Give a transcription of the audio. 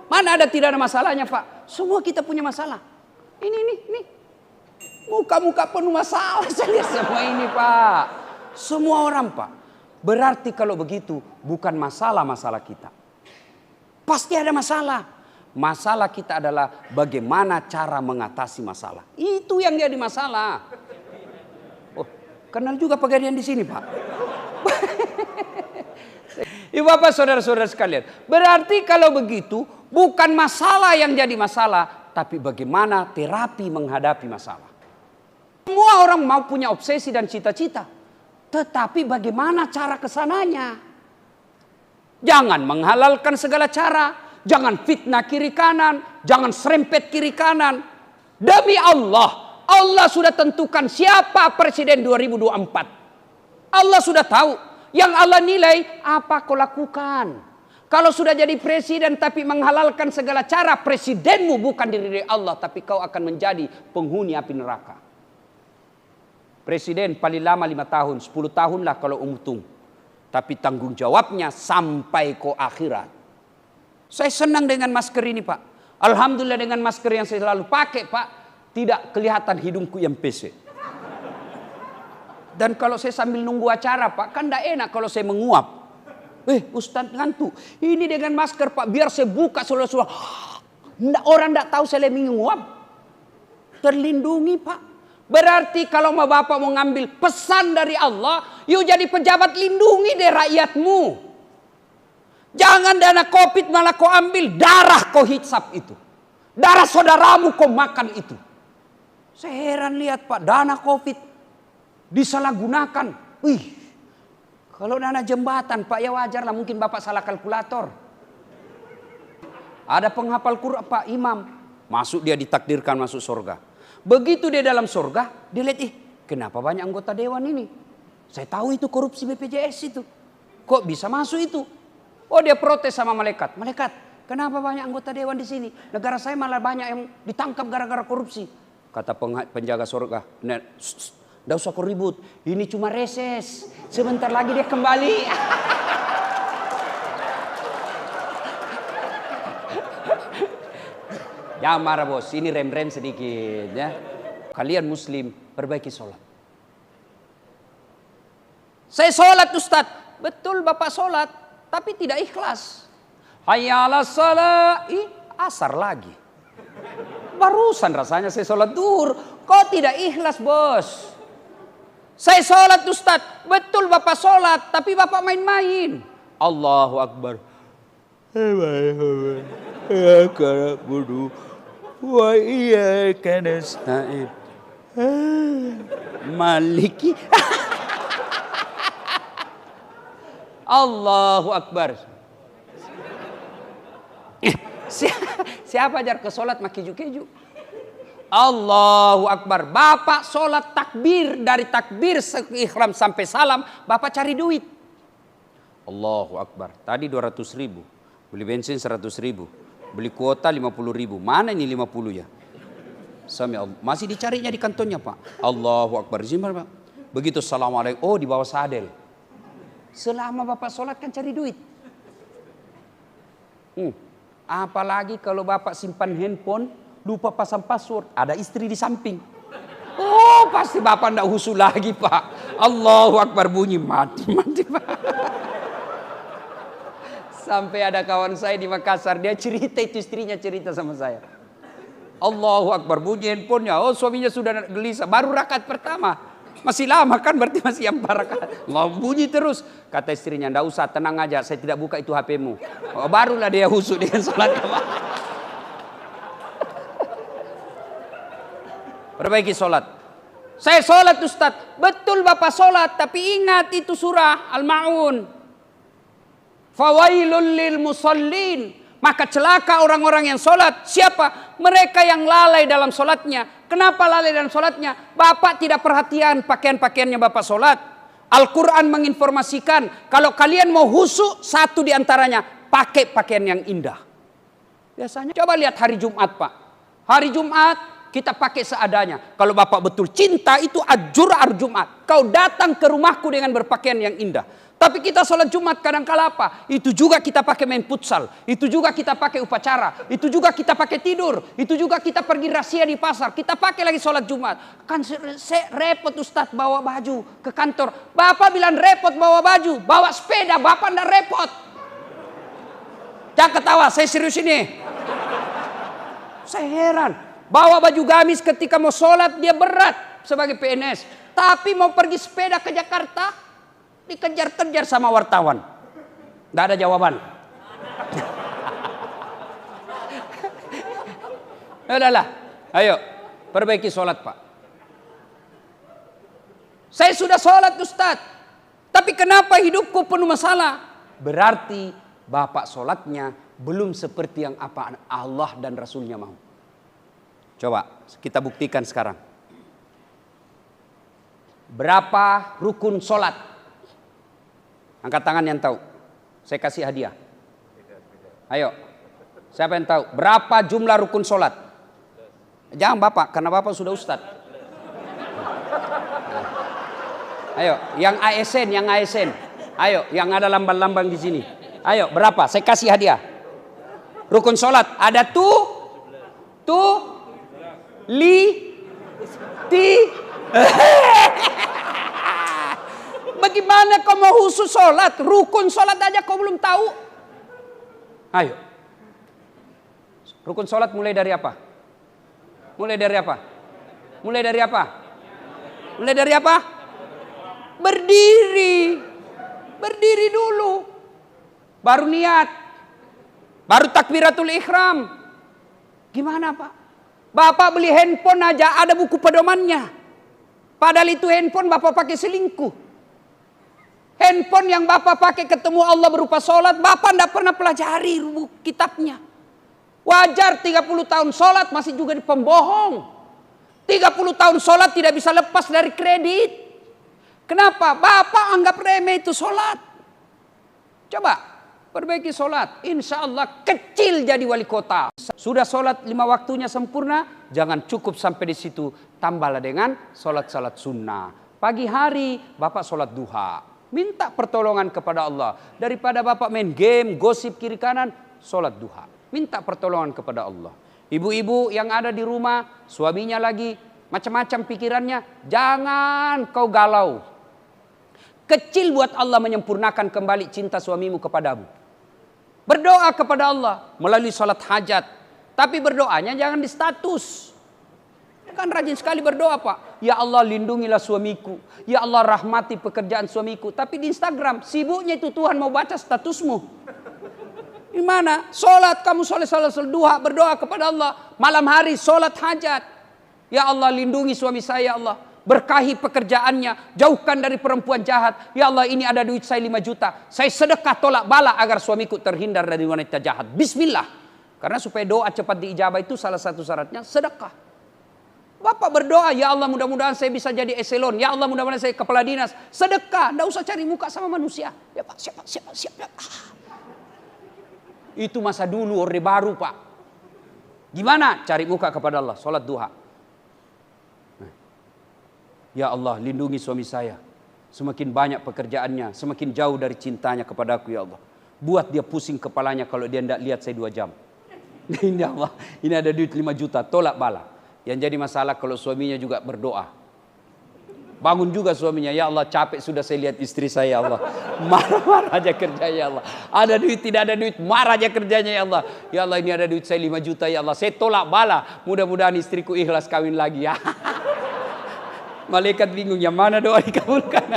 Mana ada tidak ada masalahnya, Pak? Semua kita punya masalah. Ini. Muka-muka penuh masalah. Saya lihat semua ini, Pak. Semua orang, Pak. Berarti kalau begitu bukan masalah-masalah kita. Pasti ada masalah. Masalah kita adalah bagaimana cara mengatasi masalah. Itu yang jadi masalah. Oh, kenal juga pegadian di sini, Pak. Ibu bapak saudara-saudara sekalian. Berarti kalau begitu bukan masalah yang jadi masalah. Tapi bagaimana terapi menghadapi masalah. Semua orang mau punya obsesi dan cita-cita. Tetapi bagaimana cara kesananya. Jangan menghalalkan segala cara. Jangan fitnah kiri kanan. Jangan serempet kiri kanan. Demi Allah. Allah sudah tentukan siapa presiden 2024. Allah sudah tahu. Yang Allah nilai apa kau lakukan. Kalau sudah jadi presiden tapi menghalalkan segala cara. Presidenmu bukan diri Allah. Tapi kau akan menjadi penghuni api neraka. Presiden paling lama 5 tahun. 10 tahun lah kalau untung. Tapi tanggung jawabnya sampai ke akhirat. Saya senang dengan masker ini, Pak. Alhamdulillah dengan masker yang saya selalu pakai, Pak. Tidak kelihatan hidungku yang pesek. Dan kalau saya sambil nunggu acara, Pak, kan tidak enak kalau saya menguap. Ustadz ngantuk. Ini dengan masker, Pak, biar saya buka suara-suara. Orang tidak tahu saya menguap. Terlindungi, Pak. Berarti kalau bapak mau ngambil pesan dari Allah, yuk jadi pejabat, lindungi deh rakyatmu. Jangan dana COVID malah kau ambil, darah kau hisap itu. Darah saudaramu kau makan itu. Saya heran lihat, Pak, dana COVID disalahgunakan. Kalau dana jembatan, Pak, ya wajar lah, mungkin bapak salah kalkulator. Ada penghafal Quran, Pak, imam, masuk dia ditakdirkan masuk surga. Begitu dia dalam surga, dia lihat, kenapa banyak anggota dewan ini? Saya tahu itu korupsi BPJS itu. Kok bisa masuk itu? Oh, dia protes sama malaikat. Malaikat, kenapa banyak anggota dewan di sini? Negara saya malah banyak yang ditangkap gara-gara korupsi. Kata penjaga surga, tidak usah kau ribut, ini cuma reses. Sebentar lagi dia kembali. Jangan marah, bos, ini rem-rem sedikit ya. Kalian muslim, perbaiki sholat. Saya sholat, Ustadz. Betul bapak sholat, tapi tidak ikhlas. Hayya 'alas shalah, asar lagi. Barusan rasanya saya sholat duhur. Kok tidak ikhlas, bos? Saya sholat, Ustadz. Betul bapak sholat, tapi bapak main-main. Allahu Akbar. Wa iyyaka nasta'in. Maliki. Allahu Akbar. Siapa ajar ke sholat mak keju-keju? Allahu Akbar. Bapak sholat takbir. Dari takbir ihram sampai salam. Bapak cari duit. Allahu Akbar. Tadi 200 ribu. Beli bensin 100 ribu. Beli kuota 50 ribu. Mana ini 50 ya? Masih dicarinya di kantonnya, Pak. Allahu Akbar. Pak. Begitu assalamualaikum. Oh, di bawah sadel. Selama bapak sholat kan cari duit. Apalagi kalau bapak simpan handphone, lupa pasang password, ada istri di samping. Oh, pasti bapak tidak husu lagi, Pak. Allahu Akbar, bunyi mati, Pak. Sampai ada kawan saya di Makassar, dia cerita, itu istrinya cerita sama saya. Allahu Akbar, bunyi handphonenya. Oh, suaminya sudah gelisah, baru rakaat pertama. Masih lama kan, berarti masih 4 rakaat. Bunyi terus. Kata istrinya, tidak usah, tenang aja, saya tidak buka itu HP-mu. Oh, barulah dia husu dengan sholat. Perbaiki sholat. Saya sholat, Ustadz. Betul bapak sholat, tapi ingat itu surah Al-Ma'un. Fawailul lil musallin. Maka celaka orang-orang yang sholat. Siapa? Mereka yang lalai dalam sholatnya. Kenapa lalai dalam sholatnya? Bapak tidak perhatian pakaian-pakaiannya bapak sholat. Al-Quran menginformasikan. Kalau kalian mau husu, satu di antaranya, pakai pakaian yang indah. Biasanya coba lihat hari Jumat, Pak. Hari Jumat kita pakai seadanya. Kalau bapak betul cinta, itu ajur hari Jumat. Kau datang ke rumahku dengan berpakaian yang indah. Tapi kita sholat Jumat kadang-kala apa? Itu juga kita pakai main futsal. Itu juga kita pakai upacara. Itu juga kita pakai tidur. Itu juga kita pergi rahasia di pasar. Kita pakai lagi sholat Jumat. Kan repot Ustadz bawa baju ke kantor. Bapak bilang repot bawa baju. Bawa sepeda, Bapak ndak repot. Jangan ketawa, saya serius ini. Saya heran. Bawa baju gamis ketika mau sholat dia berat sebagai PNS. Tapi mau pergi sepeda ke Jakarta, dikejar-kejar sama wartawan. Nggak ada jawaban. Udahlah, ayo perbaiki sholat Pak. Saya sudah sholat Ustadz, tapi kenapa hidupku penuh masalah? Berarti Bapak sholatnya belum seperti yang apa Allah dan Rasulnya mau. Coba kita buktikan sekarang. Berapa rukun sholat? Angkat tangan yang tahu. Saya kasih hadiah. Ayo. Siapa yang tahu? Berapa jumlah rukun sholat? Jangan Bapak, karena Bapak sudah Ustadz. Ayo, yang ASN, yang ASN. Ayo, yang ada lambang-lambang di sini. Ayo, berapa? Saya kasih hadiah. Rukun sholat. Ada Bagaimana kau mau khusus sholat? Rukun sholat aja kau belum tahu. Ayo. Rukun sholat mulai dari apa? Mulai dari apa? Mulai dari apa? Mulai dari apa? Berdiri. Berdiri dulu. Baru niat. Baru takbiratul ihram. Gimana Pak? Bapak beli handphone aja ada buku pedomannya. Padahal itu handphone Bapak pakai selingkuh. Handphone yang Bapak pakai ketemu Allah berupa sholat, Bapak tidak pernah pelajari kitabnya. Wajar 30 tahun sholat masih juga di pembohong. 30 tahun sholat tidak bisa lepas dari kredit. Kenapa? Bapak anggap remeh itu sholat. Coba perbaiki sholat. Insya Allah kecil jadi wali kota. Sudah sholat 5 waktunya sempurna, jangan cukup sampai di situ. Tambahlah dengan sholat-sholat sunnah. Pagi hari Bapak sholat duha. Minta pertolongan kepada Allah. Daripada Bapak main game, gosip kiri kanan, sholat duha. Minta pertolongan kepada Allah. Ibu-ibu yang ada di rumah, suaminya lagi macam-macam pikirannya, jangan kau galau. Kecil buat Allah menyempurnakan kembali cinta suamimu kepadamu. Berdoa kepada Allah melalui sholat hajat. Tapi berdoanya jangan di status. Kan rajin sekali berdoa Pak. Ya Allah lindungilah suamiku. Ya Allah rahmati pekerjaan suamiku. Tapi di Instagram sibuknya itu Tuhan mau baca statusmu. Di mana? Sholat kamu sholat duha berdoa kepada Allah. Malam hari sholat hajat. Ya Allah lindungi suami saya ya Allah. Berkahi pekerjaannya. Jauhkan dari perempuan jahat. Ya Allah ini ada duit saya 5 juta. Saya sedekah tolak bala agar suamiku terhindar dari wanita jahat. Bismillah. Karena supaya doa cepat diijabah itu salah satu syaratnya sedekah. Bapak berdoa, ya Allah mudah-mudahan saya bisa jadi eselon. Ya Allah mudah-mudahan saya kepala dinas. Sedekah, tidak usah cari muka sama manusia. Ya Pak, siapa. Itu masa dulu, orde baru Pak. Gimana? Cari muka kepada Allah, sholat duha. Ya Allah lindungi suami saya. Semakin banyak pekerjaannya, semakin jauh dari cintanya kepadaku ya Allah. Buat dia pusing kepalanya kalau dia tidak lihat saya 2 jam. Ini Allah, ini ada duit 5 juta, tolak bala. Yang jadi masalah kalau suaminya juga berdoa. Bangun juga suaminya, ya Allah capek sudah saya lihat istri saya ya Allah. Marah-marah aja kerja ya Allah. Ada duit tidak ada duit, marah aja kerjanya ya Allah. Ya Allah ini ada duit saya 5 juta ya Allah. Saya tolak bala, mudah-mudahan istriku ikhlas kawin lagi ya. Malaikat bingung, yang mana doa dikabulkan.